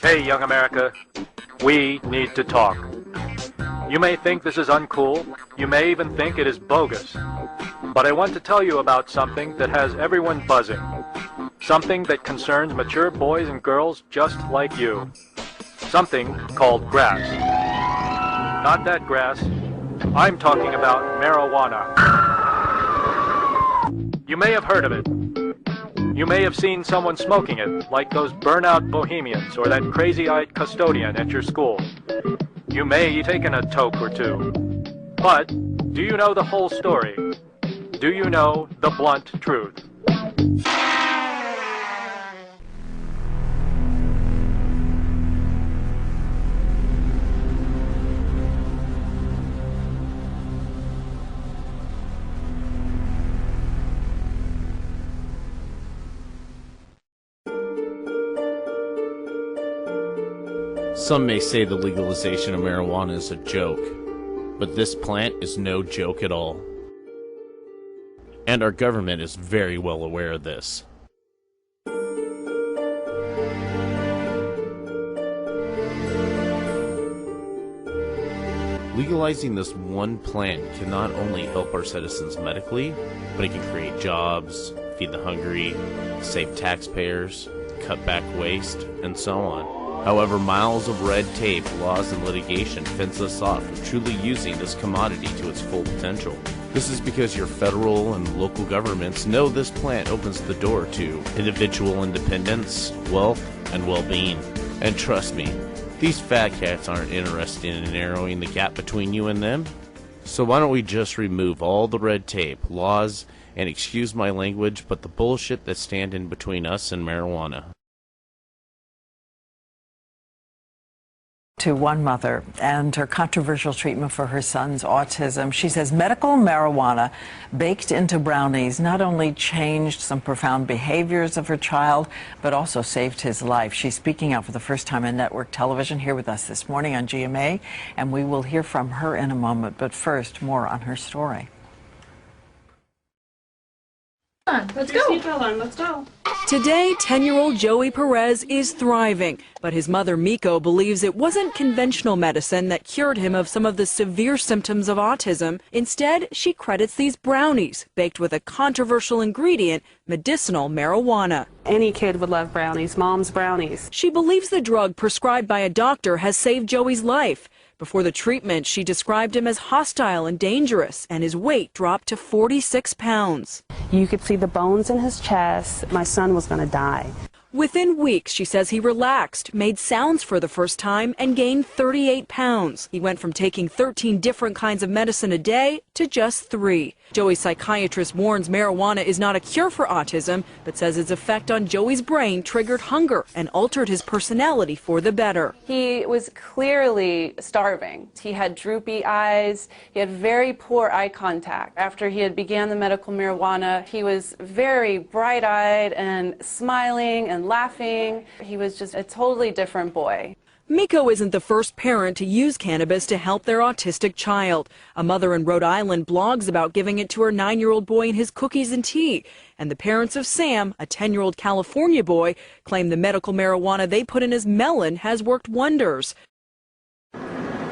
Hey, young America, we need to talk. You may think this is uncool, you may even think it is bogus, but I want to tell you about something that has everyone buzzing. Something that concerns mature boys and girls just like you. Something called grass. Not that grass. I'm talking about marijuana. You may have heard of it. You may have seen someone smoking it, like those burnout bohemians or that crazy-eyed custodian at your school. You may have taken a toke or two. But do you know the whole story? Do you know the blunt truth? Some may say the legalization of marijuana is a joke, but this plant is no joke at all. And our government is very well aware of this. Legalizing this one plant can not only help our citizens medically, but it can create jobs, feed the hungry, save taxpayers, cut back waste, and so on. However, miles of red tape, laws, and litigation fence us off from truly using this commodity to its full potential. This is because your federal and local governments know this plant opens the door to individual independence, wealth, and well-being. And trust me, these fat cats aren't interested in narrowing the gap between you and them. So why don't we just remove all the red tape, laws, and excuse my language, but the bullshit that stand in between us and marijuana. To one mother and her controversial treatment for her son's autism. She says medical marijuana baked into brownies not only changed some profound behaviors of her child, but also saved his life. She's speaking out for the first time on network television here with us this morning on GMA, and we will hear from her in a moment. But first, more on her story. Let's go. Let's go. Today, 10-year-old Joey Perez is thriving, but his mother Miko believes it wasn't conventional medicine that cured him of some of the severe symptoms of autism. Instead, she credits these brownies, baked with a controversial ingredient, medicinal marijuana. Any kid would love brownies, mom's brownies. She believes the drug prescribed by a doctor has saved Joey's life. Before the treatment, she described him as hostile and dangerous, and his weight dropped to 46 pounds. You could see the bones in his chest. My son was going to die. Within weeks, she says he relaxed, made sounds for the first time, and gained 38 pounds. He went from taking 13 different kinds of medicine a day to just 3. Joey's psychiatrist warns marijuana is not a cure for autism, but says its effect on Joey's brain triggered hunger and altered his personality for the better. He was clearly starving. He had droopy eyes. He had very poor eye contact. After he had began the medical marijuana, he was very bright-eyed and smiling and laughing. He was just a totally different boy. Miko isn't the first parent to use cannabis to help their autistic child. A mother in Rhode Island blogs about giving it to her 9-year-old boy in his cookies and tea. And the parents of Sam, a 10-year-old California boy, claim the medical marijuana they put in his melon has worked wonders.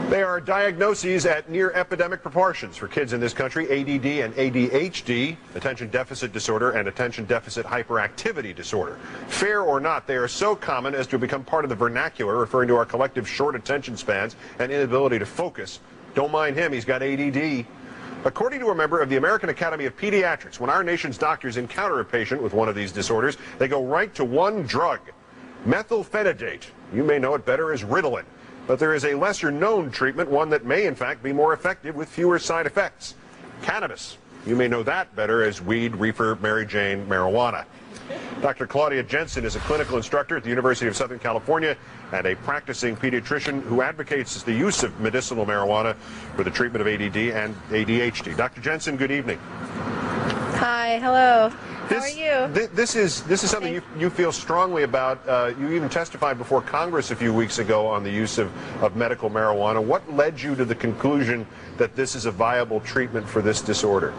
They are diagnoses at near epidemic proportions for kids in this country: ADD and ADHD, attention deficit disorder, and attention deficit hyperactivity disorder. Fair or not, they are so common as to become part of the vernacular, referring to our collective short attention spans and inability to focus. Don't mind him, he's got ADD. According to a member of the American Academy of Pediatrics, when our nation's doctors encounter a patient with one of these disorders, they go right to one drug, methylphenidate. You may know it better as Ritalin. But there is a lesser-known treatment, one that may, in fact, be more effective with fewer side effects. Cannabis. You may know that better as weed, reefer, Mary Jane, marijuana. Dr. Claudia Jensen is a clinical instructor at the University of Southern California and a practicing pediatrician who advocates the use of medicinal marijuana for the treatment of ADD and ADHD. Dr. Jensen, good evening. Hi, hello. How are you? This is something you feel strongly about. You even testified before Congress a few weeks ago on the use of medical marijuana. What led you to the conclusion that this is a viable treatment for this disorder?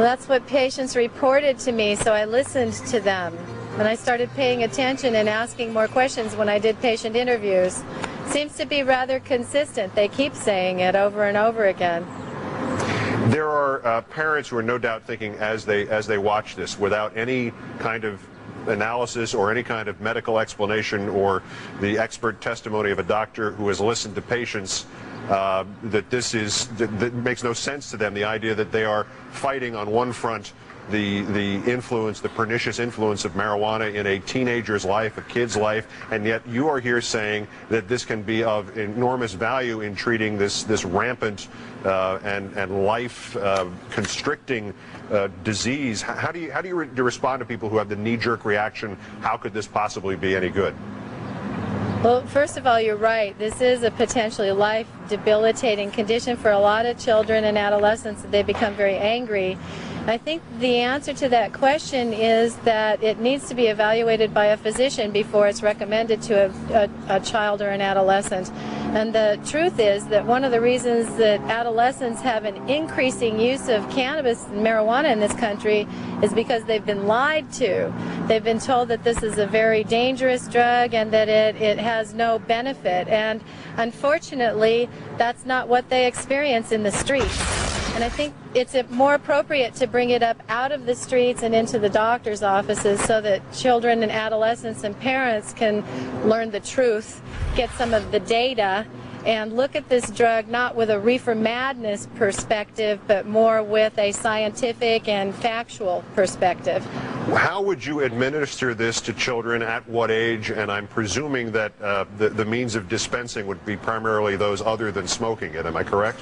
Well, that's what patients reported to me, so I listened to them. And I started paying attention and asking more questions when I did patient interviews. Seems to be rather consistent. They keep saying it over and over again. There are parents who are no doubt thinking as they watch this, without any kind of analysis or any kind of medical explanation or the expert testimony of a doctor who has listened to patients, that makes no sense to them. The idea that they are fighting on one front the influence, the pernicious influence of marijuana in a teenager's life, a kid's life, and yet you are here saying that this can be of enormous value in treating this rampant and life constricting disease. How do you respond to people who have the knee-jerk reaction, how could this possibly be any good? Well, first of all, you're right. This is a potentially life-debilitating condition for a lot of children and adolescents. They become very angry. I think the answer to that question is that it needs to be evaluated by a physician before it's recommended to a child or an adolescent. And the truth is that one of the reasons that adolescents have an increasing use of cannabis and marijuana in this country is because they've been lied to. They've been told that this is a very dangerous drug and that it has no benefit. And unfortunately, that's not what they experience in the streets. And I think it's more appropriate to bring it up out of the streets and into the doctor's offices so that children and adolescents and parents can learn the truth, get some of the data, and look at this drug not with a reefer madness perspective, but more with a scientific and factual perspective. How would you administer this to children at what age? And I'm presuming that the means of dispensing would be primarily those other than smoking it. Am I correct?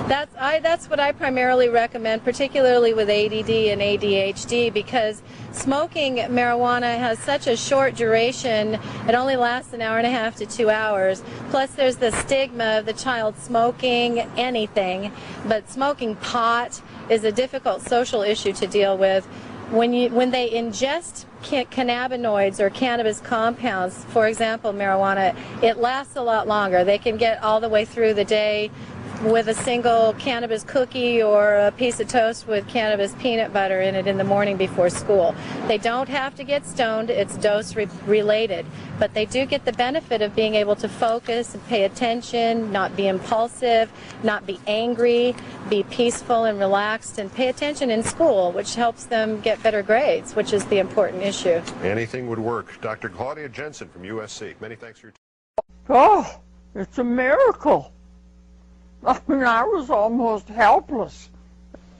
That's what I primarily recommend, particularly with ADD and ADHD, because smoking marijuana has such a short duration. It only lasts an hour and a half to 2 hours. Plus there's the stigma of the child smoking anything, but smoking pot is a difficult social issue to deal with. When they ingest cannabinoids or cannabis compounds, for example marijuana, it lasts a lot longer. They can get all the way through the day with a single cannabis cookie or a piece of toast with cannabis peanut butter in it in the morning before school. They don't have to get stoned, it's dose related, but they do get the benefit of being able to focus and pay attention, not be impulsive, not be angry, be peaceful and relaxed, and pay attention in school, which helps them get better grades, which is the important issue. Anything would work. Dr. Claudia Jensen from USC, many thanks for your time. Oh, it's a miracle. I mean, I was almost helpless.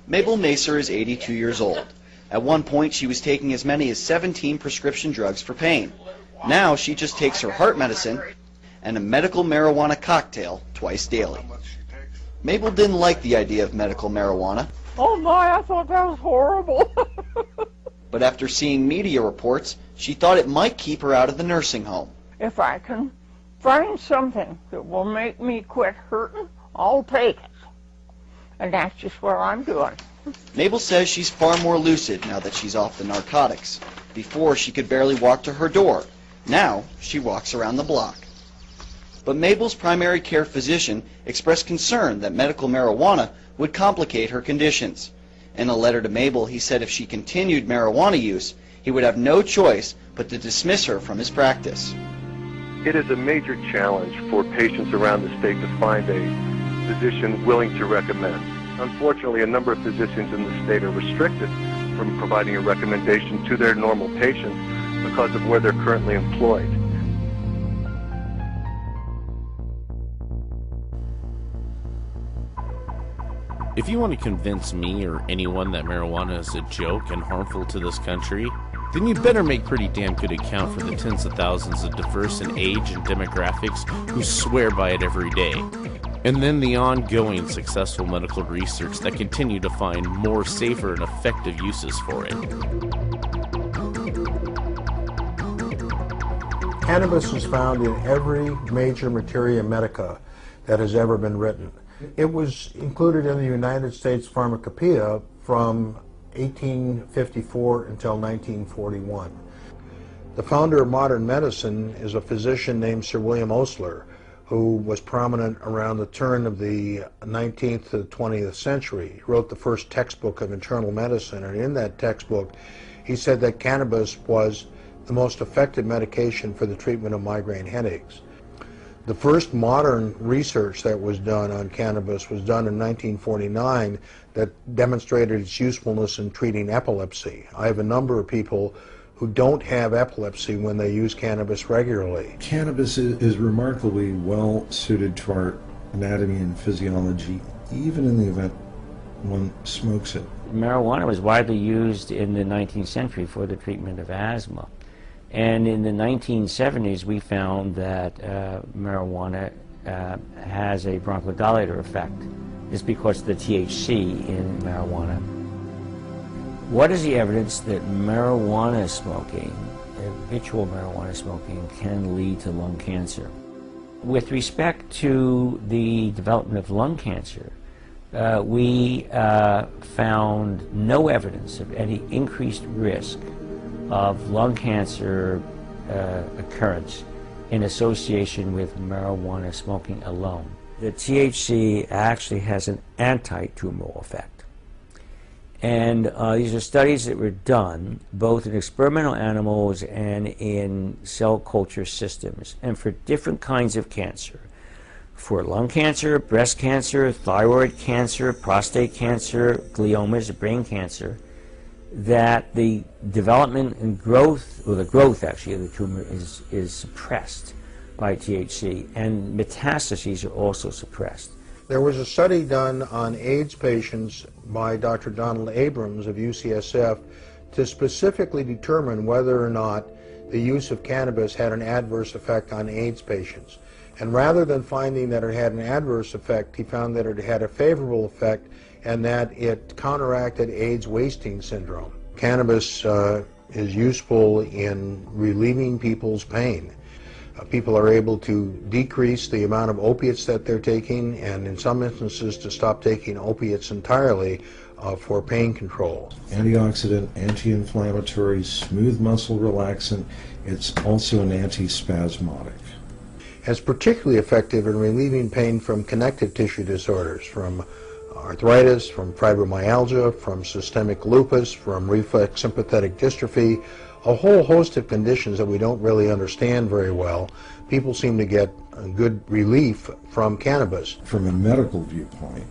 Mabel Macer is 82 years old. At one point, she was taking as many as 17 prescription drugs for pain. Now, she just takes her heart medicine and a medical marijuana cocktail twice daily. Mabel didn't like the idea of medical marijuana. Oh my, I thought that was horrible. But after seeing media reports, she thought it might keep her out of the nursing home. If I can find something that will make me quit hurting, I'll take it. And that's just what I'm doing. Mabel says she's far more lucid now that she's off the narcotics. Before, she could barely walk to her door. Now, she walks around the block. But Mabel's primary care physician expressed concern that medical marijuana would complicate her conditions. In a letter to Mabel, he said if she continued marijuana use, he would have no choice but to dismiss her from his practice. It is a major challenge for patients around the state to find a physician willing to recommend. Unfortunately, a number of physicians in the state are restricted from providing a recommendation to their normal patients because of where they're currently employed. If you want to convince me or anyone that marijuana is a joke and harmful to this country, then you'd better make pretty damn good account for the tens of thousands of diverse in age and demographics who swear by it every day. And then the ongoing successful medical research that continue to find more safer and effective uses for it. Cannabis is found in every major materia medica that has ever been written. It was included in the United States Pharmacopoeia from 1854 until 1941. The founder of modern medicine is a physician named Sir William Osler, who was prominent around the turn of the 19th to the 20th century. He wrote the first textbook of internal medicine, and in that textbook he said that cannabis was the most effective medication for the treatment of migraine headaches. The first modern research that was done on cannabis was done in 1949 that demonstrated its usefulness in treating epilepsy. I have a number of people who don't have epilepsy when they use cannabis regularly. Cannabis is remarkably well suited to our anatomy and physiology, even in the event one smokes it. Marijuana was widely used in the 19th century for the treatment of asthma. And in the 1970s, we found that marijuana has a bronchodilator effect. It's because of the THC in marijuana. What is the evidence that marijuana smoking, habitual marijuana smoking, can lead to lung cancer? With respect to the development of lung cancer, we found no evidence of any increased risk of lung cancer occurrence in association with marijuana smoking alone. The THC actually has an anti-tumoral effect. And these are studies that were done both in experimental animals and in cell culture systems, and for different kinds of cancer. For lung cancer, breast cancer, thyroid cancer, prostate cancer, gliomas, brain cancer, that the development and growth, or the growth actually of the tumor is suppressed by THC, and metastases are also suppressed. There was a study done on AIDS patients by Dr. Donald Abrams of UCSF to specifically determine whether or not the use of cannabis had an adverse effect on AIDS patients. And rather than finding that it had an adverse effect, he found that it had a favorable effect and that it counteracted AIDS wasting syndrome. Cannabis is useful in relieving people's pain. People are able to decrease the amount of opiates that they're taking, and in some instances to stop taking opiates entirely for pain control. Antioxidant, anti-inflammatory, smooth muscle relaxant. It's also an antispasmodic. It's particularly effective in relieving pain from connective tissue disorders, from arthritis, from fibromyalgia, from systemic lupus, from reflex sympathetic dystrophy, a whole host of conditions that we don't really understand very well. People seem to get good relief from cannabis. From a medical viewpoint,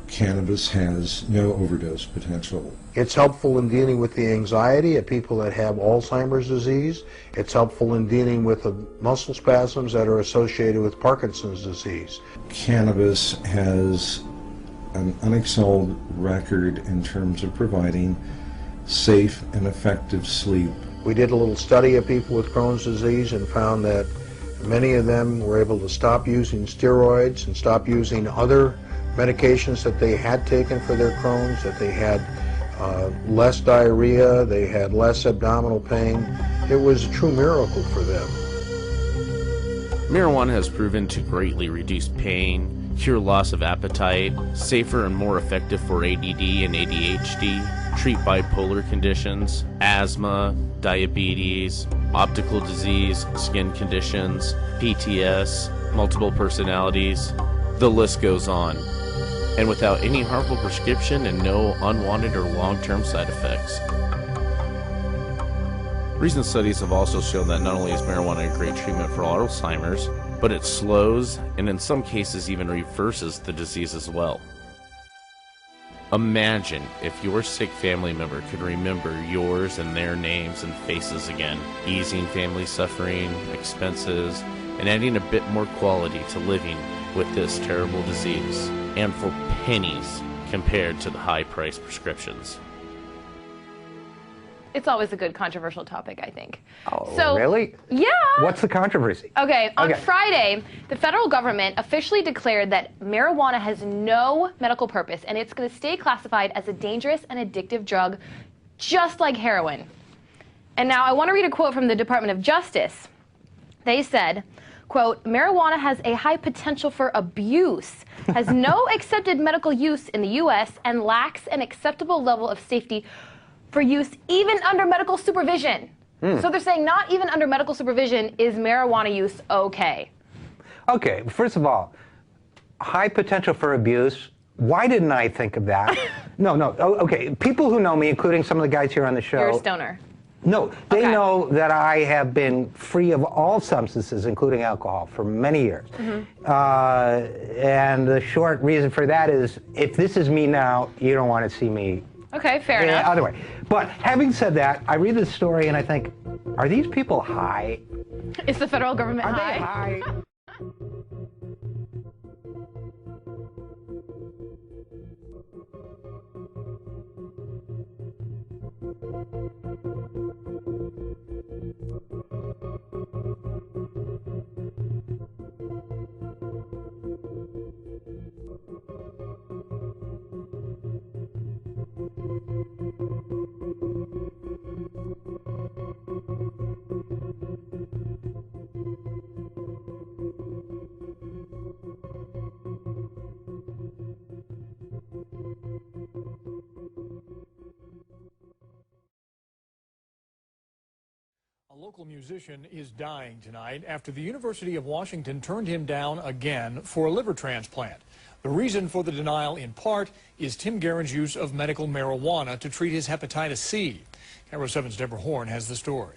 cannabis has no overdose potential. It's helpful in dealing with the anxiety of people that have Alzheimer's disease. It's helpful in dealing with the muscle spasms that are associated with Parkinson's disease. Cannabis has an unexcelled record in terms of providing safe and effective sleep. We did a little study of people with Crohn's disease and found that many of them were able to stop using steroids and stop using other medications that they had taken for their Crohn's, that they had less diarrhea, they had less abdominal pain. It was a true miracle for them. Marijuana has proven to greatly reduce pain, cure loss of appetite, safer and more effective for ADD and ADHD, treat bipolar conditions, asthma, diabetes, optical disease, skin conditions, PTS, multiple personalities. The list goes on. And without any harmful prescription and no unwanted or long-term side effects. Recent studies have also shown that not only is marijuana a great treatment for Alzheimer's, but it slows and in some cases even reverses the disease as well. Imagine if your sick family member could remember yours and their names and faces again, easing family suffering, expenses, and adding a bit more quality to living with this terrible disease, and for pennies compared to the high-priced prescriptions. It's always a good controversial topic, I think. Oh, really? Yeah. What's the controversy? Okay, on Friday, the federal government officially declared that marijuana has no medical purpose and it's going to stay classified as a dangerous and addictive drug, just like heroin. And now I want to read a quote from the Department of Justice. They said, quote, marijuana has a high potential for abuse, has no accepted medical use in the U.S., and lacks an acceptable level of safety for use even under medical supervision. So they're saying not even under medical supervision is marijuana use okay. Okay, first of all, high potential for abuse. Why didn't I think of that? No. Okay, people who know me, including some of the guys here on the show. You're a stoner. No, they know that I have been free of all substances, including alcohol, for many years. And the short reason for that is, if this is me now, you don't want to see me. Okay, fair enough. Other way. But having said that, I read this story and I think, are these people high? Is the federal government Are high? they high? A local musician is dying tonight after the University of Washington turned him down again for a liver transplant. The reason for the denial, in part, is Tim Guerin's use of medical marijuana to treat his hepatitis C. Camera 7's Deborah Horn has the story.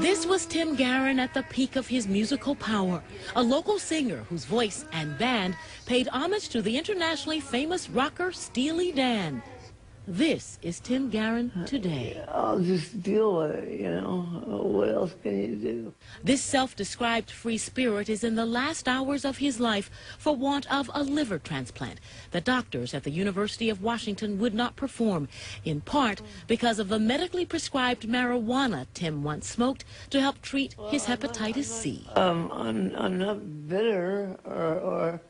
This was Tim Guerin at the peak of his musical power, a local singer whose voice and band paid homage to the internationally famous rocker Steely Dan. This is Tim Guerin today. I'll just deal with it, you know. What else can you do? This self-described free spirit is in the last hours of his life for want of a liver transplant that doctors at the University of Washington would not perform, in part because of the medically prescribed marijuana Tim once smoked to help treat his hepatitis C. I'm not bitter or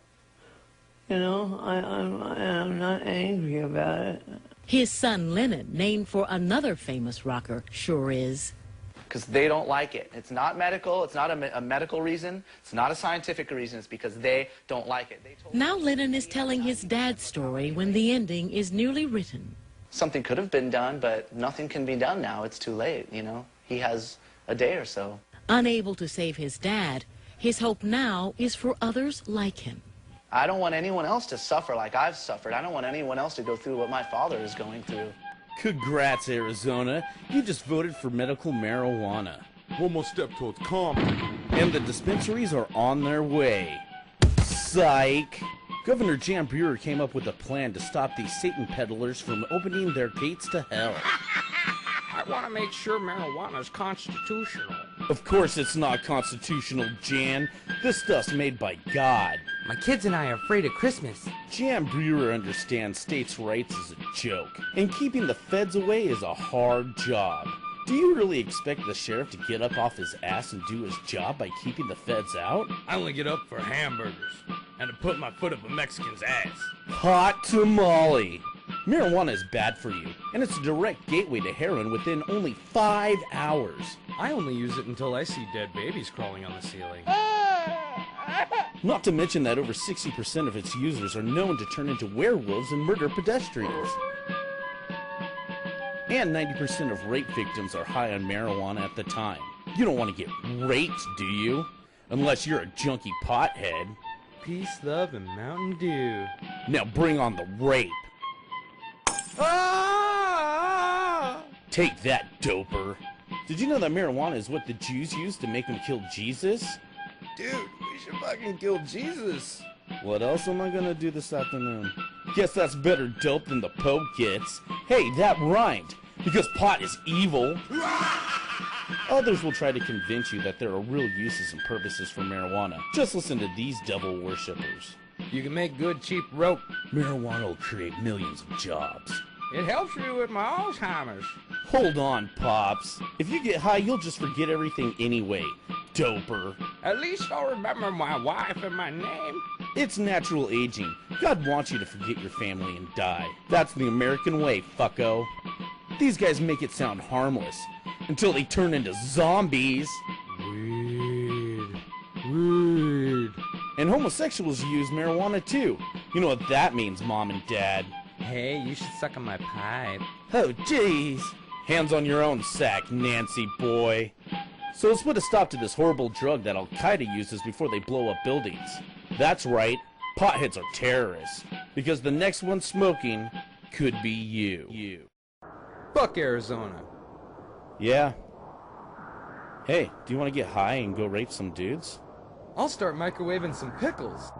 you know, I'm not angry about it. His son Lennon, named for another famous rocker, sure is. Because they don't like it. It's not medical. It's not a medical reason. It's not a scientific reason. It's because they don't like it. Now Lennon is telling his dad's story when the ending is nearly written. Something could have been done, but nothing can be done now. It's too late, you know. He has a day or so. Unable to save his dad, his hope now is for others like him. I don't want anyone else to suffer like I've suffered. I don't want anyone else to go through what my father is going through. Congrats, Arizona. You just voted for medical marijuana. One more step towards calm. And the dispensaries are on their way. Psych. Governor Jan Brewer came up with a plan to stop these Satan peddlers from opening their gates to hell. I want to make sure marijuana is constitutional. Of course it's not constitutional, Jan. This stuff's made by God. My kids and I are afraid of Christmas. Jan Brewer understands states' rights is a joke, and keeping the feds away is a hard job. Do you really expect the sheriff to get up off his ass and do his job by keeping the feds out? I only get up for hamburgers and to put my foot up a Mexican's ass. Hot tamale! Marijuana is bad for you, and it's a direct gateway to heroin within only 5 hours. I only use it until I see dead babies crawling on the ceiling. Not to mention that over 60% of its users are known to turn into werewolves and murder pedestrians. And 90% of rape victims are high on marijuana at the time. You don't want to get raped, do you? Unless you're a junkie pothead. Peace, love, and Mountain Dew. Now bring on the rape. Take that, doper. Did you know that marijuana is what the Jews used to make them kill Jesus? Dude, we should fucking kill Jesus. What else am I gonna do this afternoon? Guess that's better dope than the Pope gets. Hey, that rhymed, because pot is evil. Others will try to convince you that there are real uses and purposes for marijuana. Just listen to these devil worshippers. You can make good, cheap rope. Marijuana will create millions of jobs. It helps me with my Alzheimer's. Hold on, Pops. If you get high, you'll just forget everything anyway, doper. At least I'll remember my wife and my name. It's natural aging. God wants you to forget your family and die. That's the American way, fucko. These guys make it sound harmless, until they turn into zombies. Weed. And homosexuals use marijuana too. You know what that means, Mom and Dad. Hey, you should suck on my pipe. Oh, jeez. Hands on your own sack, Nancy boy. So let's put a stop to this horrible drug that Al-Qaeda uses before they blow up buildings. That's right, potheads are terrorists. Because the next one smoking could be you. Fuck Arizona. Yeah. Hey, do you want to get high and go rape some dudes? I'll start microwaving some pickles.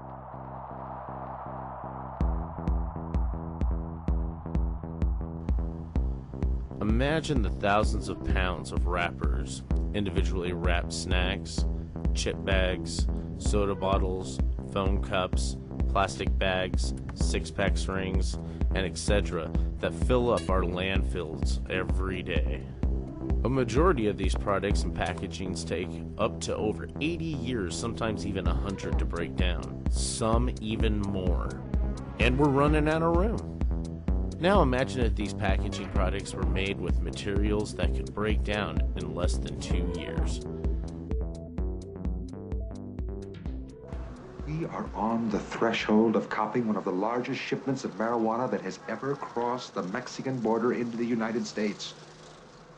Imagine the thousands of pounds of wrappers, individually wrapped snacks, chip bags, soda bottles, phone cups, plastic bags, six-pack rings, and etc. that fill up our landfills every day. A majority of these products and packagings take up to over 80 years, sometimes even 100 to break down, some even more. And we're running out of room. Now imagine if these packaging products were made with materials that could break down in less than 2 years. We are on the threshold of copying one of the largest shipments of marijuana that has ever crossed the Mexican border into the United States.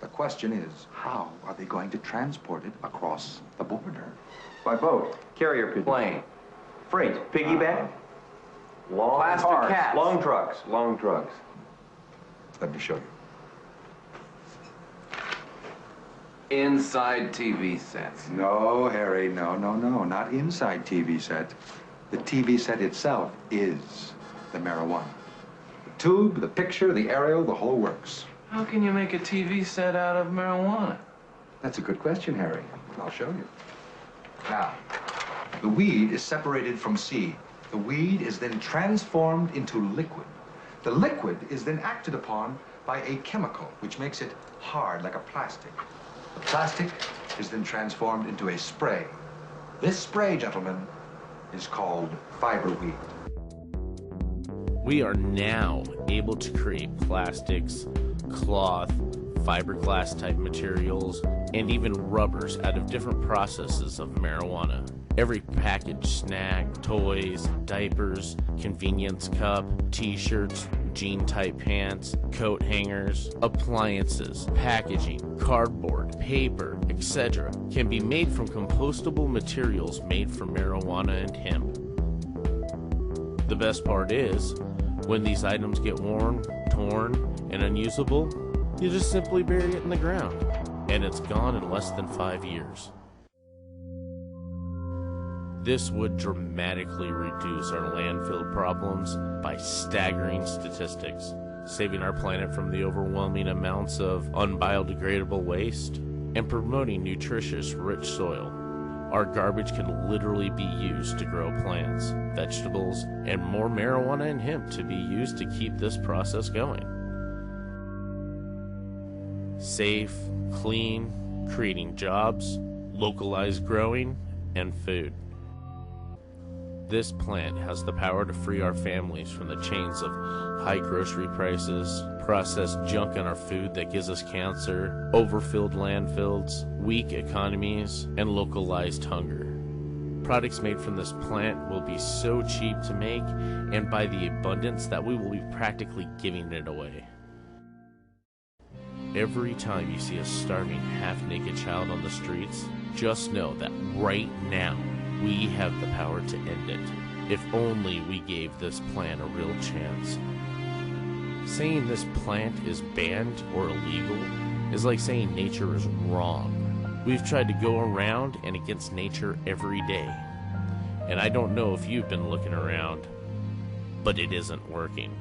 The question is, how are they going to transport it across the border? By boat, carrier pigeon, plane, freight, piggyback, long plastic cars, cats. long trucks, long trucks. Let me show you. Inside TV sets. No, Harry, no, not inside TV set. The TV set itself is the marijuana. The tube, the picture, the aerial, the whole works. How can you make a TV set out of marijuana? That's a good question, Harry. I'll show you. Now, the weed is separated from seed. The weed is then transformed into liquid. The liquid is then acted upon by a chemical, which makes it hard like a plastic. The plastic is then transformed into a spray. This spray, gentlemen, is called fiber weed. We are now able to create plastics, cloth, fiberglass type materials, and even rubbers out of different processes of marijuana. Every packaged snack, toys, diapers, convenience cup, t-shirts, jean type pants, coat hangers, appliances, packaging, cardboard, paper, etc. can be made from compostable materials made from marijuana and hemp. The best part is, when these items get worn, torn, and unusable, you just simply bury it in the ground, and it's gone in less than 5 years. This would dramatically reduce our landfill problems by staggering statistics, saving our planet from the overwhelming amounts of unbiodegradable waste, and promoting nutritious, rich soil. Our garbage can literally be used to grow plants, vegetables, and more marijuana and hemp to be used to keep this process going. Safe, clean, creating jobs, localized growing, and food. This plant has the power to free our families from the chains of high grocery prices, processed junk in our food that gives us cancer, overfilled landfills, weak economies, and localized hunger. Products made from this plant will be so cheap to make and by the abundance that we will be practically giving it away. Every time you see a starving, half-naked child on the streets, just know that right now, we have the power to end it, if only we gave this plant a real chance. Saying this plant is banned or illegal is like saying nature is wrong. We've tried to go around and against nature every day. And I don't know if you've been looking around, but it isn't working.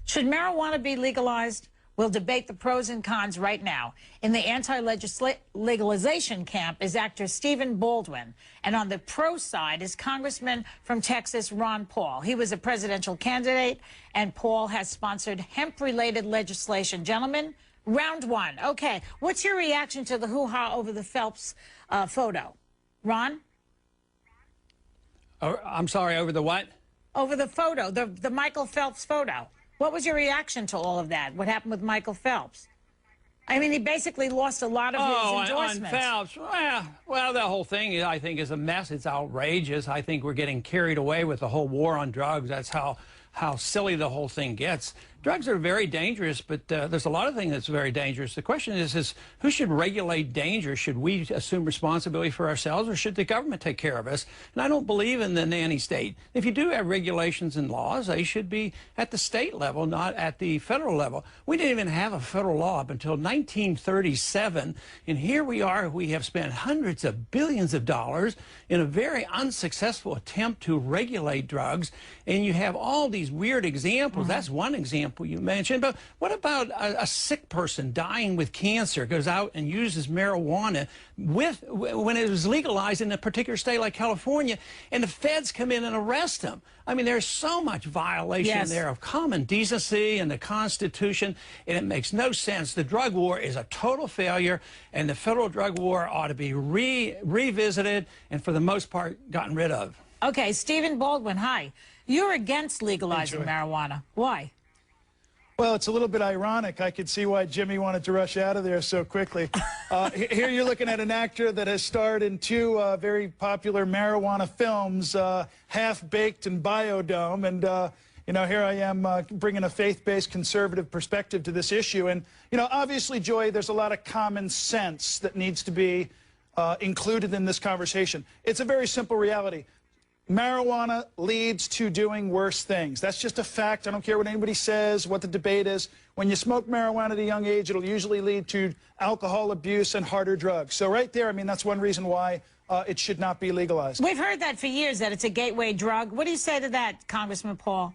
Should marijuana be legalized? We'll debate the pros and cons right now. In the anti-legalization camp is actor Stephen Baldwin, and on the pro side is Congressman from Texas Ron Paul. He was a presidential candidate, and Paul has sponsored hemp-related legislation. Gentlemen, round one. Okay, what's your reaction to the hoo-ha over the Phelps photo? Ron? Oh, I'm sorry, over the what? Over the photo, the Michael Phelps photo. What was your reaction to all of that? What happened with Michael Phelps? I mean, he basically lost a lot of his endorsements. On Phelps, well, the whole thing, I think, is a mess. It's outrageous. I think we're getting carried away with the whole war on drugs. That's how silly the whole thing gets. Drugs are very dangerous, but there's a lot of things that's very dangerous. The question is who should regulate danger? Should we assume responsibility for ourselves, or should the government take care of us? And I don't believe in the nanny state. If you do have regulations and laws, they should be at the state level, not at the federal level. We didn't even have a federal law up until 1937, and here we are. We have spent hundreds of billions of dollars in a very unsuccessful attempt to regulate drugs, and you have all these weird examples. That's one example you mentioned, but what about a sick person dying with cancer, goes out and uses marijuana when it was legalized in a particular state like California, and the feds come in and arrest them? I mean, there's so much violation there of common decency and the Constitution, and it makes no sense. The drug war is a total failure, and the federal drug war ought to be revisited and, for the most part, gotten rid of. Okay, Stephen Baldwin, hi. You're against legalizing marijuana. Why? Well, it's a little bit ironic. I could see why Jimmy wanted to rush out of there so quickly. Here you're looking at an actor that has starred in two very popular marijuana films, Half-Baked and Biodome. And, you know, here I am bringing a faith-based conservative perspective to this issue. And, you know, obviously, Joy, there's a lot of common sense that needs to be included in this conversation. It's a very simple reality. Marijuana leads to doing worse things. That's just a fact. I don't care what anybody says, what the debate is. When you smoke marijuana at a young age, it'll usually lead to alcohol abuse and harder drugs. So right there, I mean, that's one reason why it should not be legalized. We've heard that for years, that it's a gateway drug. What do you say to that, Congressman Paul?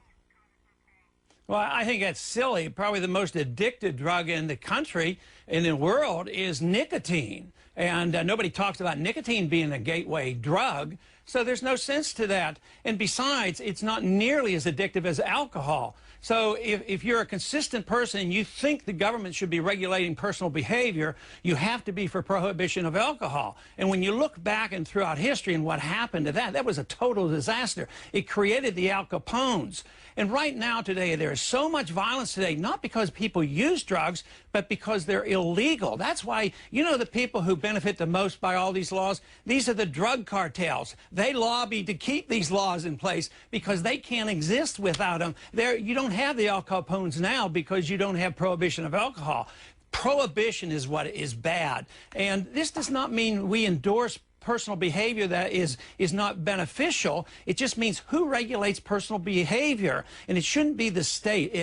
Well, I think that's silly. Probably the most addictive drug in the country, in the world, is nicotine. And nobody talks about nicotine being a gateway drug. So there's no sense to that. And besides, it's not nearly as addictive as alcohol. So if you're a consistent person and you think the government should be regulating personal behavior, you have to be for prohibition of alcohol. And when you look back and throughout history and what happened to that was a total disaster. It created the Al Capones. And right now today, there is so much violence today, not because people use drugs, but because they're illegal. That's why, you know, the people who benefit the most by all these laws, these are the drug cartels. They lobby to keep these laws in place because they can't exist without them. You don't have the Al Capones now because you don't have prohibition of alcohol. Prohibition is what is bad. And this does not mean we endorse personal behavior that is not beneficial. It just means who regulates personal behavior, and it shouldn't be the state.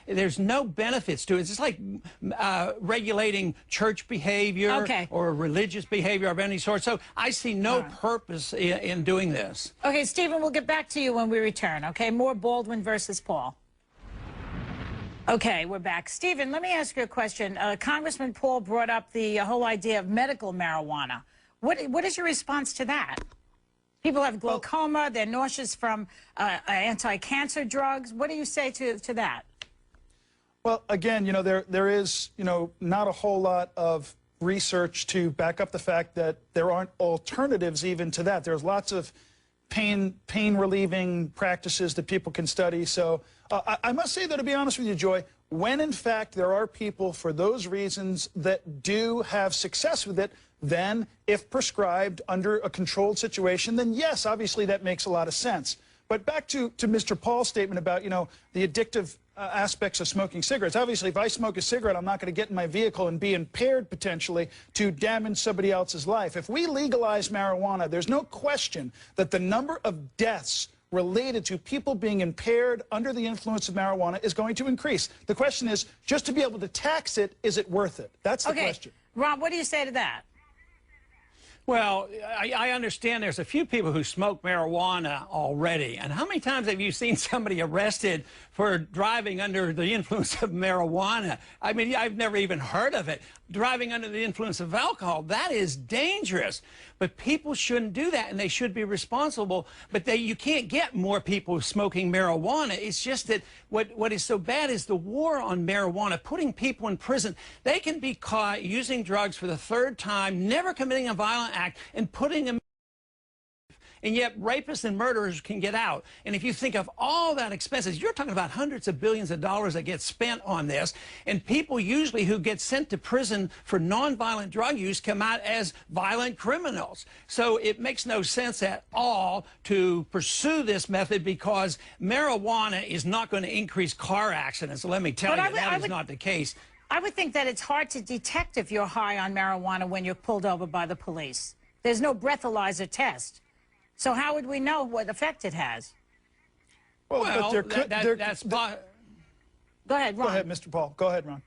There's no benefits to it. It's just like regulating church behavior or religious behavior of any sort. So I see no purpose in doing this. Okay, Stephen, we'll get back to you when we return. Okay, more Baldwin versus Paul. Okay, we're back. Stephen, let me ask you a question. Congressman Paul brought up the whole idea of medical marijuana. What is your response to that? People have glaucoma, they're nauseous from anti-cancer drugs. What do you say to that? Well, again, you know, there is, you know, not a whole lot of research to back up the fact that there aren't alternatives even to that. There's lots of pain relieving practices that people can study. So I must say, though, to be honest with you, Joy, when in fact there are people for those reasons that do have success with it, then if prescribed under a controlled situation, then yes, obviously that makes a lot of sense. But back to Mr. Paul's statement about, you know, the addictive aspects of smoking cigarettes. Obviously, if I smoke a cigarette, I'm not going to get in my vehicle and be impaired potentially to damage somebody else's life. If we legalize marijuana, there's no question that the number of deaths related to people being impaired under the influence of marijuana is going to increase. The question is, just to be able to tax it, is it worth it? That's the question. Rob, what do you say to that? Well, I understand there's a few people who smoke marijuana already. And how many times have you seen somebody arrested for driving under the influence of marijuana? I mean, I've never even heard of it. Driving under the influence of alcohol, that is dangerous. But people shouldn't do that, and they should be responsible. But you can't get more people smoking marijuana. It's just that what is so bad is the war on marijuana, putting people in prison. They can be caught using drugs for the third time, never committing a violent act, and putting them. and yet rapists and murderers can get out. And if you think of all that expenses, you're talking about hundreds of billions of dollars that get spent on this, and people usually who get sent to prison for nonviolent drug use come out as violent criminals. So it makes no sense at all to pursue this method, because marijuana is not going to increase car accidents. Let me tell you, that is not the case. I would think that it's hard to detect if you're high on marijuana when you're pulled over by the police. There's no breathalyzer test. So how would we know what effect it has? Well, but there could, Go ahead, Ron. Go ahead, Mr. Paul. Go ahead, Ron.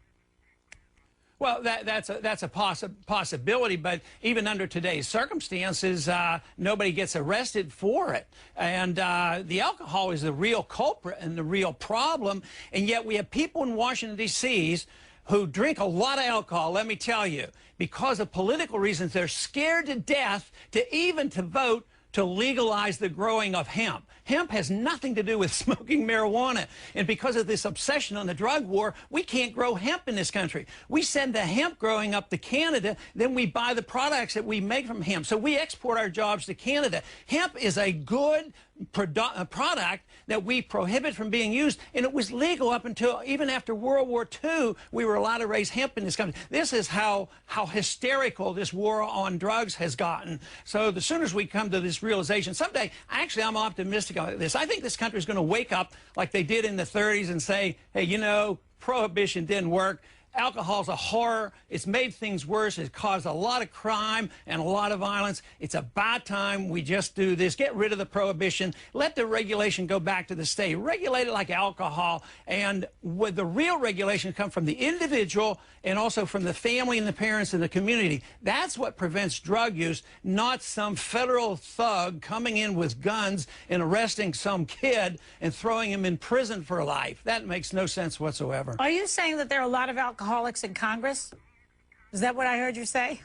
Well, that's a possibility, but even under today's circumstances, nobody gets arrested for it. And the alcohol is the real culprit and the real problem, and yet we have people in Washington, D.C. who drink a lot of alcohol, let me tell you. Because of political reasons, they're scared to death to vote to legalize the growing of hemp. Hemp has nothing to do with smoking marijuana. And because of this obsession on the drug war, we can't grow hemp in this country. We send the hemp growing up to Canada, then we buy the products that we make from hemp. So we export our jobs to Canada. Hemp is a good product that we prohibit from being used, and it was legal up until even after World War II. We were allowed to raise hemp in this country. This is how hysterical this war on drugs has gotten. So the sooner as we come to this realization, someday, actually, I'm optimistic about this. I think this country is going to wake up like they did in the 30s and say, hey, you know, prohibition didn't work. Alcohol's a horror. It's made things worse. It's caused a lot of crime and a lot of violence. It's about time we just do this. Get rid of the prohibition. Let the regulation go back to the state. Regulate it like alcohol. And with the real regulation come from the individual and also from the family and the parents and the community. That's what prevents drug use, not some federal thug coming in with guns and arresting some kid and throwing him in prison for life. That makes no sense whatsoever. Are you saying that there are a lot of alcoholics in Congress? Is that what I heard you say?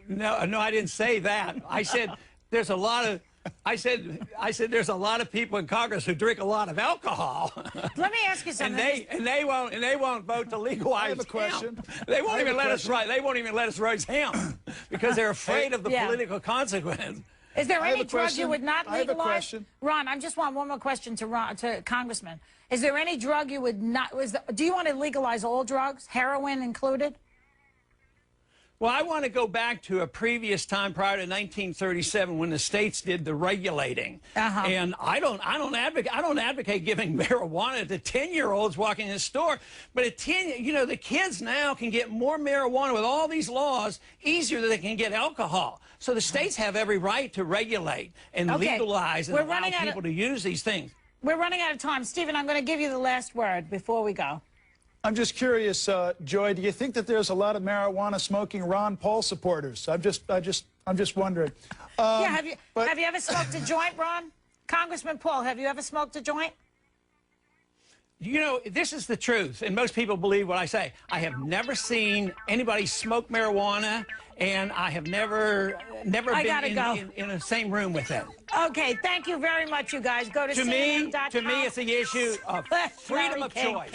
No, I didn't say that. I said there's a lot of. I said there's a lot of people in Congress who drink a lot of alcohol. Let me ask you something. And they won't vote to legalize. I have a question. Hemp. They won't even let us write. They won't even let us raise hemp because they're afraid of the political consequence. Is there any drug question. you would not I have a legalize? question. Ron, I just want one more question to Congressman. Is there any drug you would not? Do you want to legalize all drugs, heroin included? Well, I want to go back to a previous time prior to 1937 when the states did the regulating. And I don't advocate giving marijuana to 10-year-olds walking in the store, but at 10, you know, the kids now can get more marijuana with all these laws easier than they can get alcohol. So the states have every right to regulate and legalize and allow people to use these things. We're running out of time. Stephen, I'm going to give you the last word before we go. I'm just curious, Joy, do you think that there's a lot of marijuana smoking Ron Paul supporters? I'm just wondering. Yeah, have you ever smoked a joint, Ron? Congressman Paul, have you ever smoked a joint? You know, this is the truth, and most people believe what I say. I have never seen anybody smoke marijuana, and I have never been in the same room with it. Okay, thank you very much, you guys. Go to CNN.com. To me, it's the issue of freedom of choice.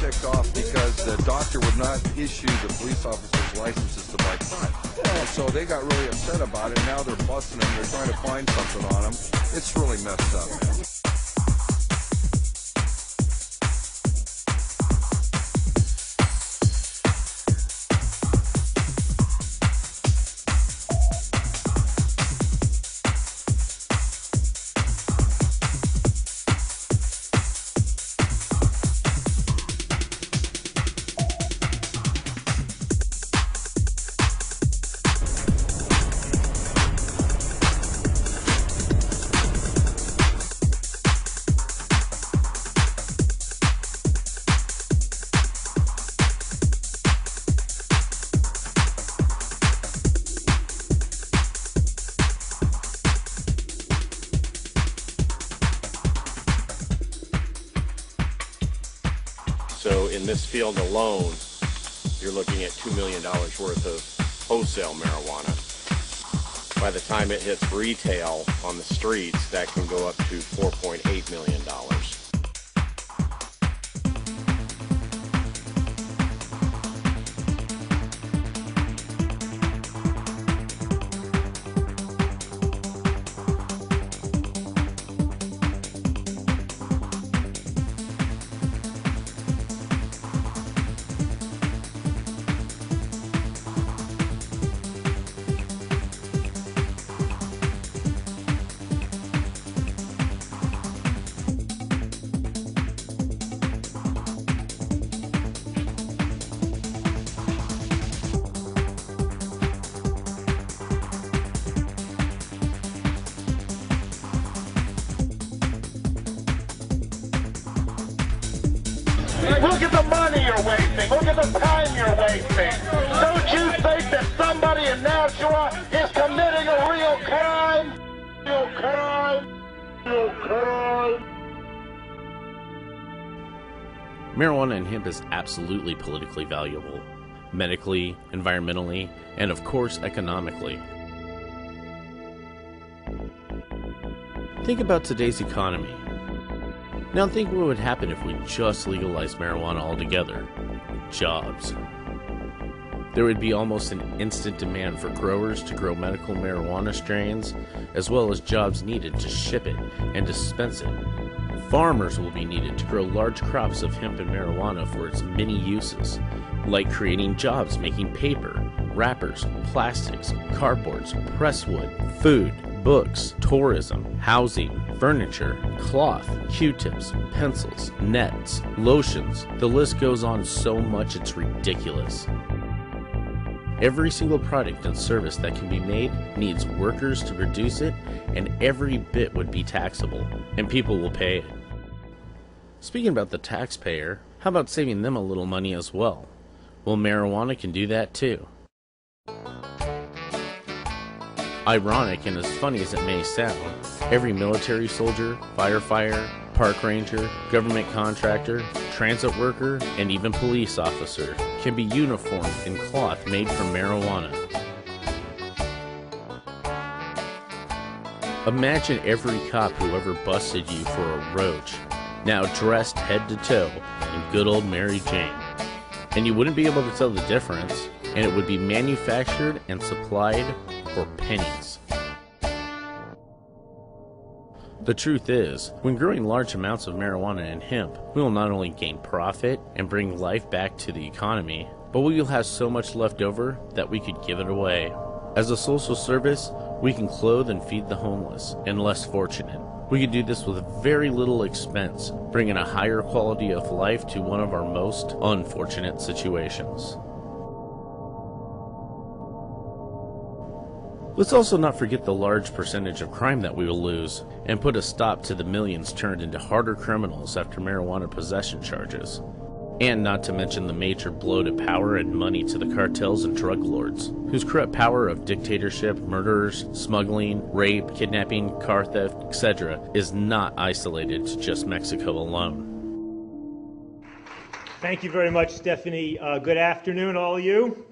ticked off because the doctor would not issue the police officers licenses to buy pot. And so they got really upset about it. Now they're busting them. They're trying to find something on them. It's really messed up, man. So in this field alone, you're looking at $2 million worth of wholesale marijuana. By the time it hits retail on the streets, that can go up to $4.8 million. Look at the money you're wasting. Look at the time you're wasting. Don't you think that somebody in Nashua is committing a real crime? Real crime. Real crime. Marijuana and hemp is absolutely politically valuable, medically, environmentally, and of course economically. Think about today's economy. Now think what would happen if we just legalized marijuana altogether. Jobs. There would be almost an instant demand for growers to grow medical marijuana strains, as well as jobs needed to ship it and dispense it. Farmers will be needed to grow large crops of hemp and marijuana for its many uses, like creating jobs making paper, wrappers, plastics, cardboards, presswood, food, books, tourism, housing, furniture, cloth, Q-tips, pencils, nets, lotions. The list goes on so much it's ridiculous. Every single product and service that can be made needs workers to produce it, and every bit would be taxable, and people will pay it. Speaking about the taxpayer, how about saving them a little money as well? Well, marijuana can do that too. Ironic and as funny as it may sound, every military soldier, firefighter, park ranger, government contractor, transit worker, and even police officer can be uniformed in cloth made from marijuana. Imagine every cop who ever busted you for a roach, now dressed head to toe in good old Mary Jane. And you wouldn't be able to tell the difference, and it would be manufactured and supplied for pennies. The truth is, when growing large amounts of marijuana and hemp, we will not only gain profit and bring life back to the economy, but we will have so much left over that we could give it away. As a social service, we can clothe and feed the homeless and less fortunate. We can do this with very little expense, bringing a higher quality of life to one of our most unfortunate situations. Let's also not forget the large percentage of crime that we will lose, and put a stop to the millions turned into harder criminals after marijuana possession charges. And not to mention the major blow to power and money to the cartels and drug lords, whose corrupt power of dictatorship, murderers, smuggling, rape, kidnapping, car theft, etc. is not isolated to just Mexico alone. Thank you very much, Stephanie. Good afternoon, all of you.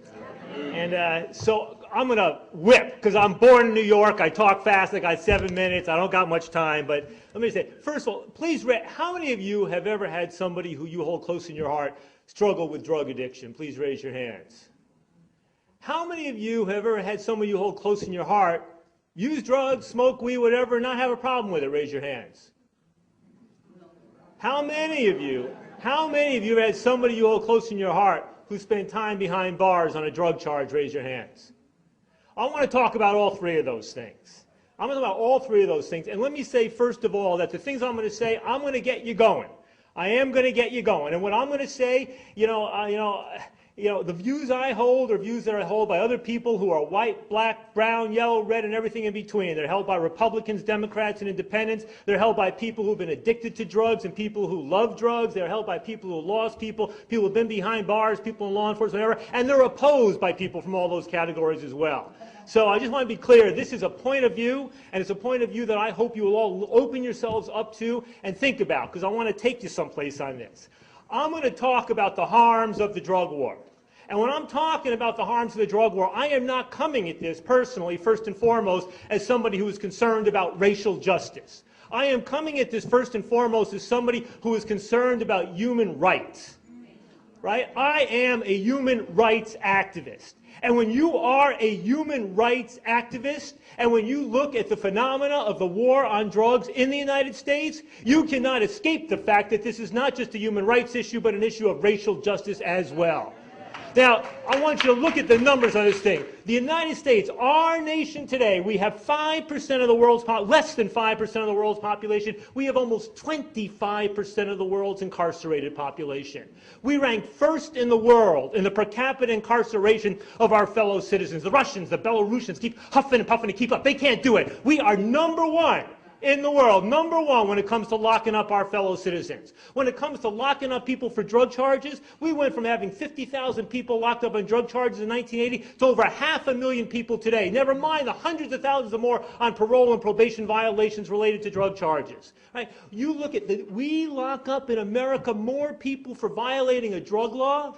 And so I'm going to whip, because I'm born in New York. I talk fast. I got 7 minutes. I don't got much time. But let me say, first of all, please, how many of you have ever had somebody who you hold close in your heart struggle with drug addiction? Please raise your hands. How many of you have ever had somebody you hold close in your heart use drugs, smoke weed, whatever, and not have a problem with it? Raise your hands. How many of you have had somebody you hold close in your heart who spent time behind bars on a drug charge? Raise your hands. I want to talk about all three of those things. I'm going to talk about all three of those things. And let me say, first of all, that the things I'm going to say, I'm going to get you going. I am going to get you going. And what I'm going to say, the views I hold are views that are held by other people who are white, black, brown, yellow, red, and everything in between. They're held by Republicans, Democrats, and independents. They're held by people who've been addicted to drugs and people who love drugs. They're held by people who lost people who've been behind bars, people in law enforcement, whatever. And they're opposed by people from all those categories as well. So I just want to be clear, this is a point of view, and it's a point of view that I hope you will all open yourselves up to and think about, because I want to take you someplace on this. I'm going to talk about the harms of the drug war. And when I'm talking about the harms of the drug war, I am not coming at this personally, first and foremost, as somebody who is concerned about racial justice. I am coming at this first and foremost as somebody who is concerned about human rights. Right? I am a human rights activist. And when you are a human rights activist, and when you look at the phenomena of the war on drugs in the United States, you cannot escape the fact that this is not just a human rights issue, but an issue of racial justice as well. Now, I want you to look at the numbers on this thing. The United States, our nation today, we have 5% of the world's less than 5% of the world's population. We have almost 25% of the world's incarcerated population. We rank first in the world in the per capita incarceration of our fellow citizens. The Russians, the Belarusians keep huffing and puffing to keep up. They can't do it. We are number one in the world, number one when it comes to locking up our fellow citizens. When it comes to locking up people for drug charges, we went from having 50,000 people locked up on drug charges in 1980 to over 500,000 people today. Never mind the hundreds of thousands of more on parole and probation violations related to drug charges. Right? You look at we lock up in America more people for violating a drug law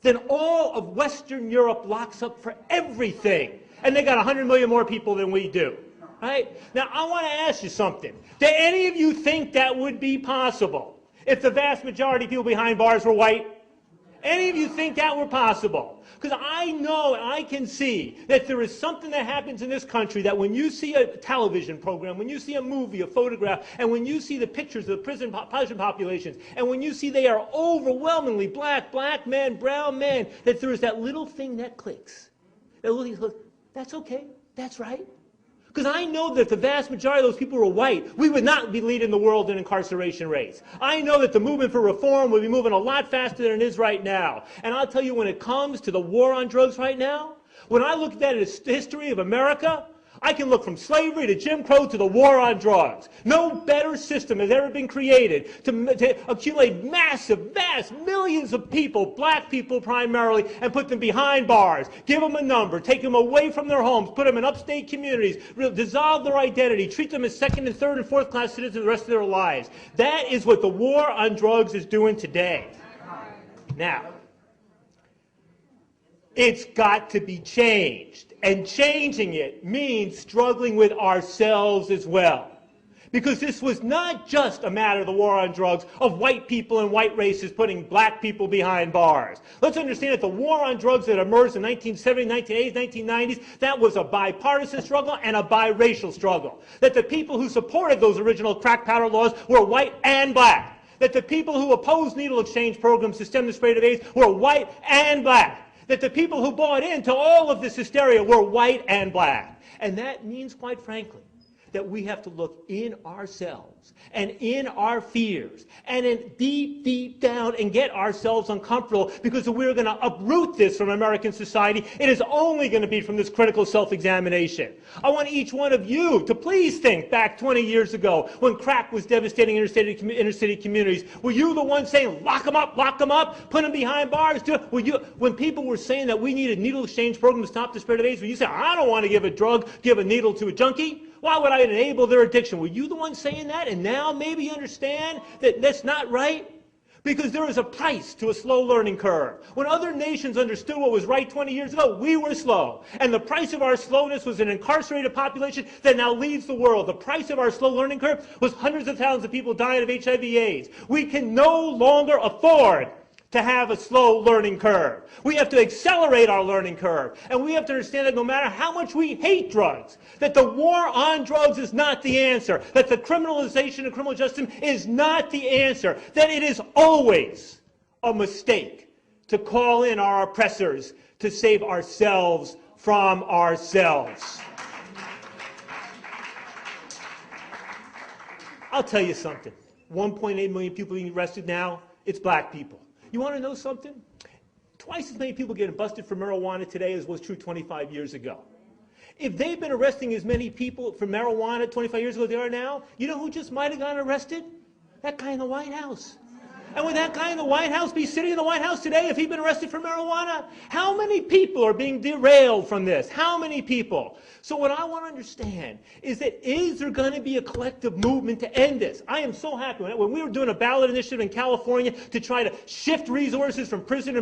than all of Western Europe locks up for everything. And they got 100 million more people than we do. Right? Now, I want to ask you something. Do any of you think that would be possible if the vast majority of people behind bars were white? Any of you think that were possible? Because I know and I can see that there is something that happens in this country that when you see a television program, when you see a movie, a photograph, and when you see the pictures of the prison populations, and when you see they are overwhelmingly black men, brown men, that there is that little thing that clicks. That little thing clicks. That's okay. That's right. Because I know that if the vast majority of those people were white, we would not be leading the world in incarceration rates. I know that the movement for reform would be moving a lot faster than it is right now. And I'll tell you, when it comes to the war on drugs right now, when I look at that as history of America, I can look from slavery to Jim Crow to the war on drugs. No better system has ever been created to accumulate massive, vast millions of people, black people primarily, and put them behind bars, give them a number, take them away from their homes, put them in upstate communities, dissolve their identity, treat them as second and third and fourth class citizens the rest of their lives. That is what the war on drugs is doing today. Now, it's got to be changed. And changing it means struggling with ourselves as well. Because this was not just a matter of the war on drugs, of white people and white races putting black people behind bars. Let's understand that the war on drugs that emerged in 1970s, 1980s, 1990s, that was a bipartisan struggle and a biracial struggle. That the people who supported those original crack powder laws were white and black. That the people who opposed needle exchange programs to stem the spread of AIDS were white and black. That the people who bought into all of this hysteria were white and black. And that means, quite frankly, that we have to look in ourselves and in our fears and in deep down and get ourselves uncomfortable, because if we're going to uproot this from American society, it is only going to be from this critical self-examination. I want each one of you to please think back 20 years ago when crack was devastating inner city communities. Were you the one saying, lock them up, put them behind bars? When people were saying that we needed needle exchange programs to stop the spread of AIDS, were you saying, I don't want to give a needle to a junkie? Why would I enable their addiction? Were you the one saying that? And now maybe you understand that that's not right? Because there is a price to a slow learning curve. When other nations understood what was right 20 years ago, we were slow. And the price of our slowness was an incarcerated population that now leads the world. The price of our slow learning curve was hundreds of thousands of people dying of HIV/AIDS. We can no longer afford to have a slow learning curve. We have to accelerate our learning curve. And we have to understand that no matter how much we hate drugs, that the war on drugs is not the answer, that the criminalization of criminal justice is not the answer, that it is always a mistake to call in our oppressors to save ourselves from ourselves. I'll tell you something. 1.8 million people being arrested now, it's black people. You want to know something? Twice as many people getting busted for marijuana today as was true 25 years ago. If they've been arresting as many people for marijuana 25 years ago as they are now, you know who just might have gotten arrested? That guy in the White House. And would that guy in the White House be sitting in the White House today if he'd been arrested for marijuana? How many people are being derailed from this? How many people? So what I want to understand is that is there going to be a collective movement to end this? I am so happy. When we were doing a ballot initiative in California to try to shift resources from prison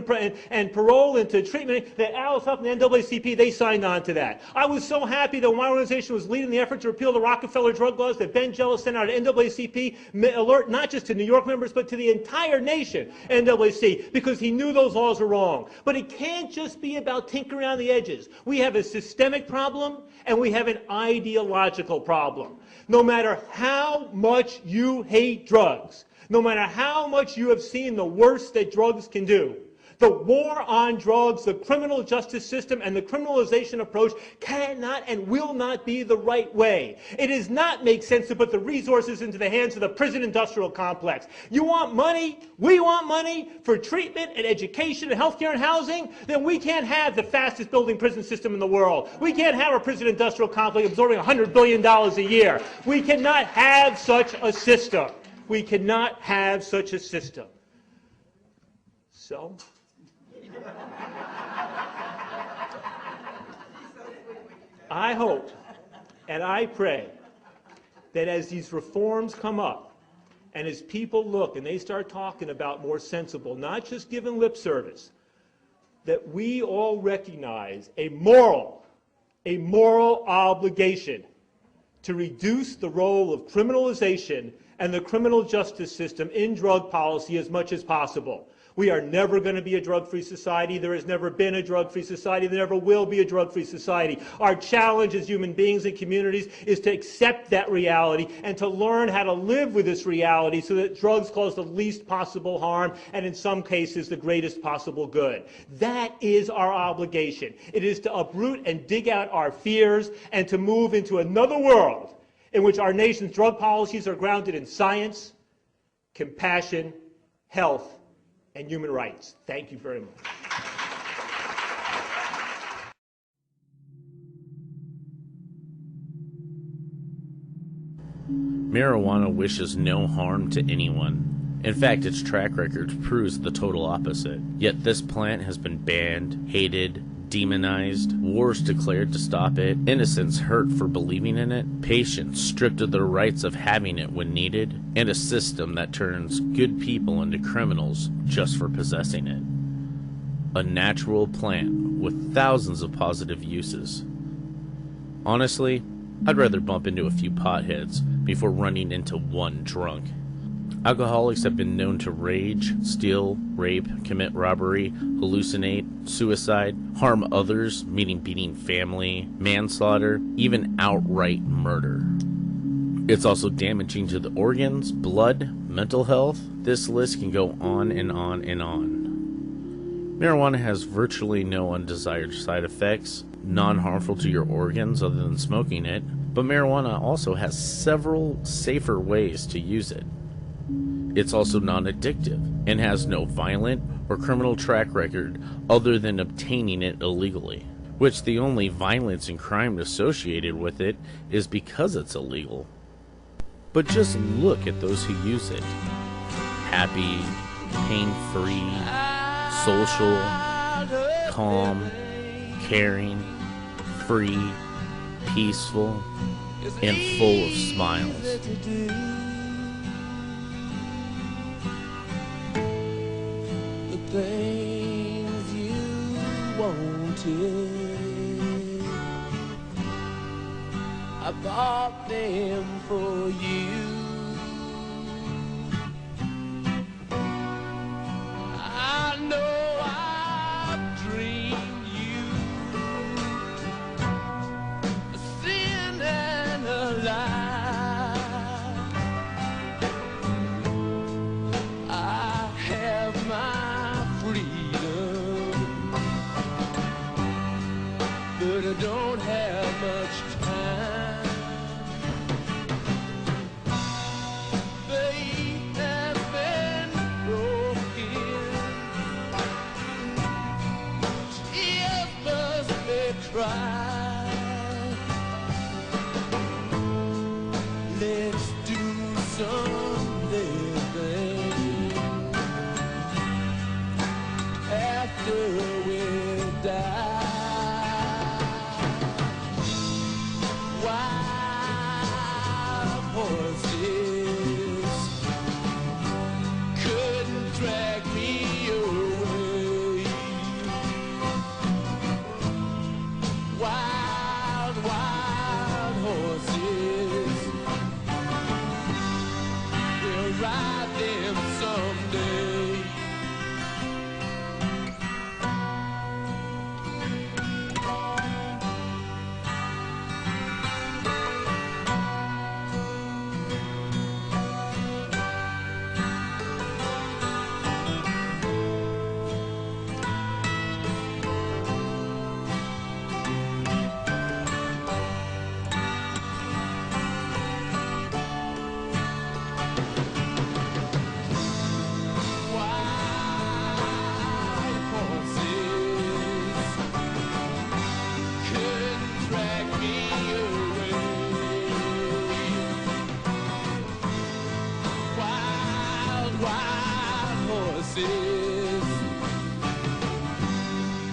and parole into treatment, that Alice Huff and the NAACP, they signed on to that. I was so happy that when my organization was leading the effort to repeal the Rockefeller drug laws, that Ben Jealous sent out an NAACP alert not just to New York members, but to the entire nation, NAAC, because he knew those laws were wrong. But it can't just be about tinkering around the edges. We have a systemic problem, and we have an ideological problem. No matter how much you hate drugs, no matter how much you have seen the worst that drugs can do, the war on drugs, the criminal justice system, and the criminalization approach cannot and will not be the right way. It does not make sense to put the resources into the hands of the prison industrial complex. You want money, we want money for treatment and education and healthcare and housing, then we can't have the fastest building prison system in the world. We can't have our prison industrial complex absorbing $100 billion a year. We cannot have such a system. We cannot have such a system. So, I hope and I pray that as these reforms come up and as people look and they start talking about more sensible, not just giving lip service, that we all recognize a moral obligation to reduce the role of criminalization and the criminal justice system in drug policy as much as possible. We are never going to be a drug-free society. There has never been a drug-free society. There never will be a drug-free society. Our challenge as human beings and communities is to accept that reality and to learn how to live with this reality so that drugs cause the least possible harm and in some cases the greatest possible good. That is our obligation. It is to uproot and dig out our fears and to move into another world in which our nation's drug policies are grounded in science, compassion, health, and human rights. Thank you very much. Marijuana wishes no harm to anyone. In fact, its track record proves the total opposite. Yet this plant has been banned, hated, demonized, wars declared to stop it, innocents hurt for believing in it, patients stripped of their rights of having it when needed, and a system that turns good people into criminals just for possessing it. A natural plant with thousands of positive uses. Honestly, I'd rather bump into a few potheads before running into one drunk. Alcoholics have been known to rage, steal, rape, commit robbery, hallucinate, suicide, harm others, meaning beating family, manslaughter, even outright murder. It's also damaging to the organs, blood, mental health. This list can go on and on and on. Marijuana has virtually no undesired side effects, non-harmful to your organs other than smoking it, but marijuana also has several safer ways to use it. It's also non-addictive and has no violent or criminal track record other than obtaining it illegally, which the only violence and crime associated with it is because it's illegal. But just look at those who use it. Happy, pain-free, social, calm, caring, free, peaceful, and full of smiles. wanted. I bought them for you. I know I've dreamed you a sin and a lie. I have my freedom, but I don't have much time. Faith has been broken, tears must be cried. Let's do some living after we die. Wild horses couldn't drag me away. Wild, wild horses, we'll ride them someday.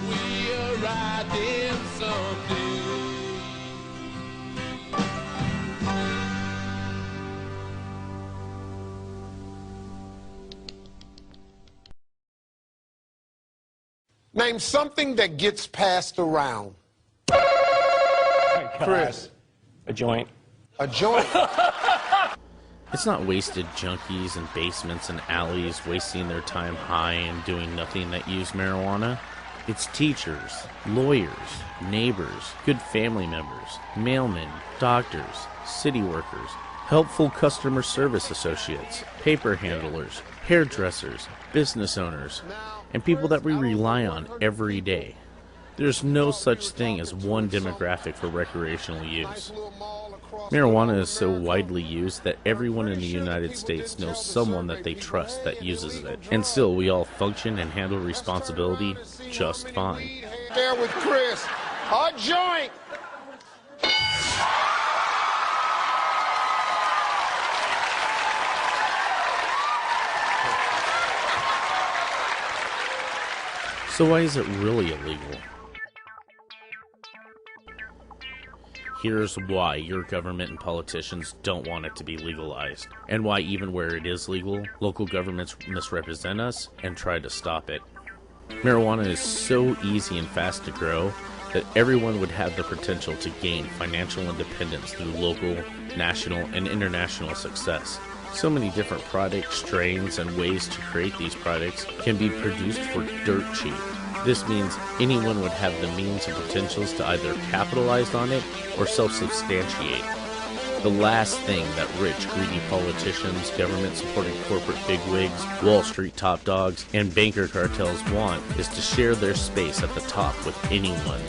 We'll ride them someday. Name something that gets passed around. Chris. A joint. A joint. It's not wasted junkies in basements and alleys wasting their time high and doing nothing that use marijuana. It's teachers, lawyers, neighbors, good family members, mailmen, doctors, city workers, helpful customer service associates, paper handlers, hairdressers, business owners, and people that we rely on every day. There's no such thing as one demographic for recreational use. Marijuana is so widely used that everyone in the United States knows someone that they trust that uses it. And still, we all function and handle responsibility just fine. There with Chris. A joint. So why is it really illegal? Here's why your government and politicians don't want it to be legalized, and why even where it is legal, local governments misrepresent us and try to stop it. Marijuana is so easy and fast to grow that everyone would have the potential to gain financial independence through local, national, and international success. So many different products, strains, and ways to create these products can be produced for dirt cheap. This means anyone would have the means and potentials to either capitalize on it or self-substantiate. The last thing that rich, greedy politicians, government-supported corporate bigwigs, Wall Street top dogs, and banker cartels want is to share their space at the top with anyone.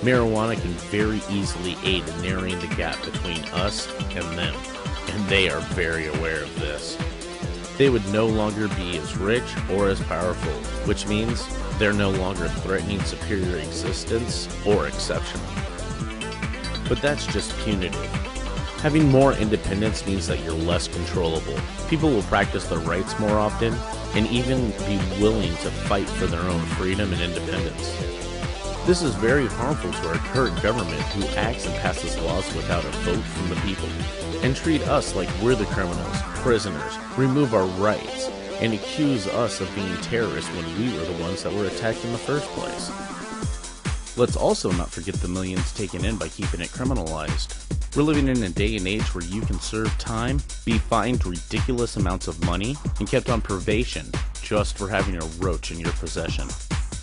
Marijuana can very easily aid in narrowing the gap between us and them, and they are very aware of this. They would no longer be as rich or as powerful, which means they're no longer threatening superior existence or exceptional. But that's just punitive. Having more independence means that you're less controllable. People will practice their rights more often and even be willing to fight for their own freedom and independence. This is very harmful to our current government, who acts and passes laws without a vote from the people, and treat us like we're the criminals, prisoners, remove our rights, and accuse us of being terrorists when we were the ones that were attacked in the first place. Let's also not forget the millions taken in by keeping it criminalized. We're living in a day and age where you can serve time, be fined ridiculous amounts of money, and kept on probation just for having a roach in your possession.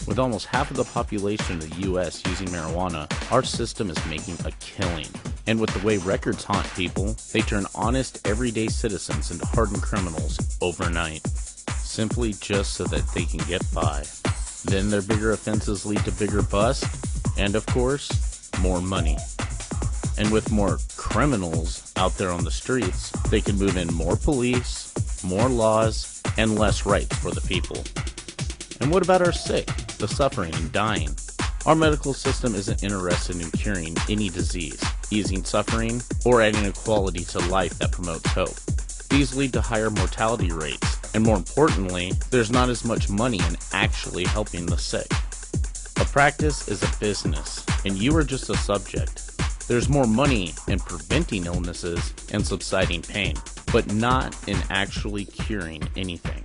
With almost half of the population of the U.S. using marijuana, our system is making a killing. And with the way records haunt people, they turn honest, everyday citizens into hardened criminals overnight, simply just so that they can get by. Then their bigger offenses lead to bigger bust, and of course, more money. And with more criminals out there on the streets, they can move in more police, more laws, and less rights for the people. And what about our sick, the suffering and dying? Our medical system isn't interested in curing any disease, easing suffering, or adding a quality to life that promotes hope. These lead to higher mortality rates, and more importantly, there's not as much money in actually helping the sick. A practice is a business, and you are just a subject. There's more money in preventing illnesses and subsiding pain, but not in actually curing anything.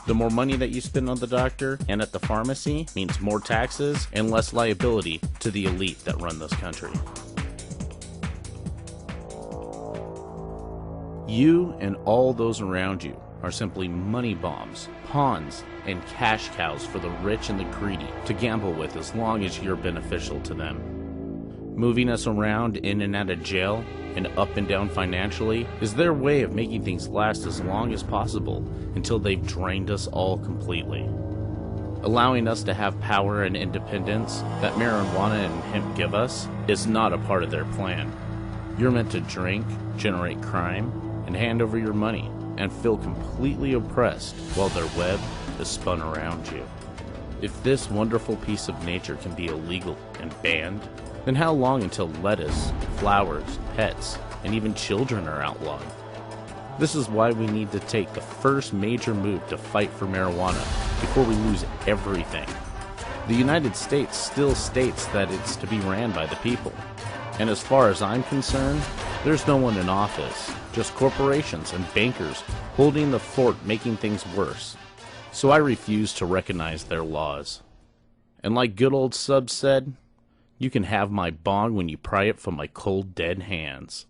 The more money that you spend on the doctor and at the pharmacy means more taxes and less liability to the elite that run this country. You and all those around you are simply money bombs, pawns, and cash cows for the rich and the greedy to gamble with as long as you're beneficial to them. Moving us around in and out of jail and up and down financially is their way of making things last as long as possible until they've drained us all completely. Allowing us to have power and independence that marijuana and hemp give us is not a part of their plan. You're meant to drink, generate crime, and hand over your money and feel completely oppressed while their web is spun around you. If this wonderful piece of nature can be illegal and banned, then how long until lettuce, flowers, pets, and even children are outlawed? This is why we need to take the first major move to fight for marijuana before we lose everything. The United States still states that it's to be ran by the people. And as far as I'm concerned, there's no one in office, just corporations and bankers holding the fort, making things worse. So I refuse to recognize their laws. And like good old Sub said, you can have my bong when you pry it from my cold, dead hands.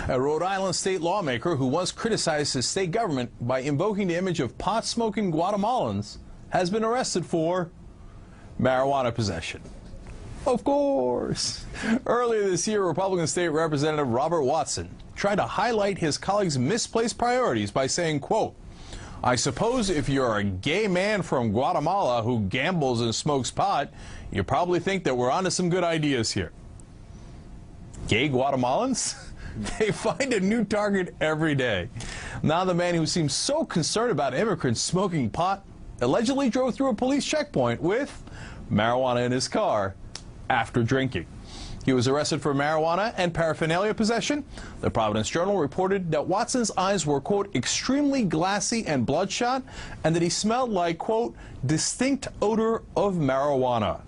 A Rhode Island state lawmaker who once criticized his state government by invoking the image of pot-smoking Guatemalans has been arrested for marijuana possession. Of course. Earlier this year, Republican State Representative Robert Watson tried to highlight his colleagues' misplaced priorities by saying, quote, "I suppose if you're a gay man from Guatemala who gambles and smokes pot, you probably think that we're onto some good ideas here." Gay Guatemalans? They find a new target every day. Now the man who seems so concerned about immigrants smoking pot allegedly drove through a police checkpoint with marijuana in his car after drinking. He was arrested for marijuana and paraphernalia possession. The Providence Journal reported that Watson's eyes were, quote, extremely glassy and bloodshot, and that he smelled like, quote, distinct odor of marijuana.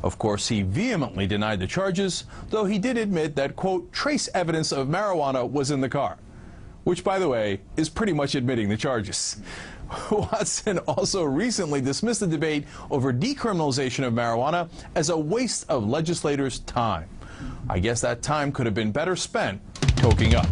Of course, he vehemently denied the charges, though he did admit that, quote, trace evidence of marijuana was in the car, which, by the way, is pretty much admitting the charges. Watson also recently dismissed the debate over decriminalization of marijuana as a waste of legislators' time. I guess that time could have been better spent toking up.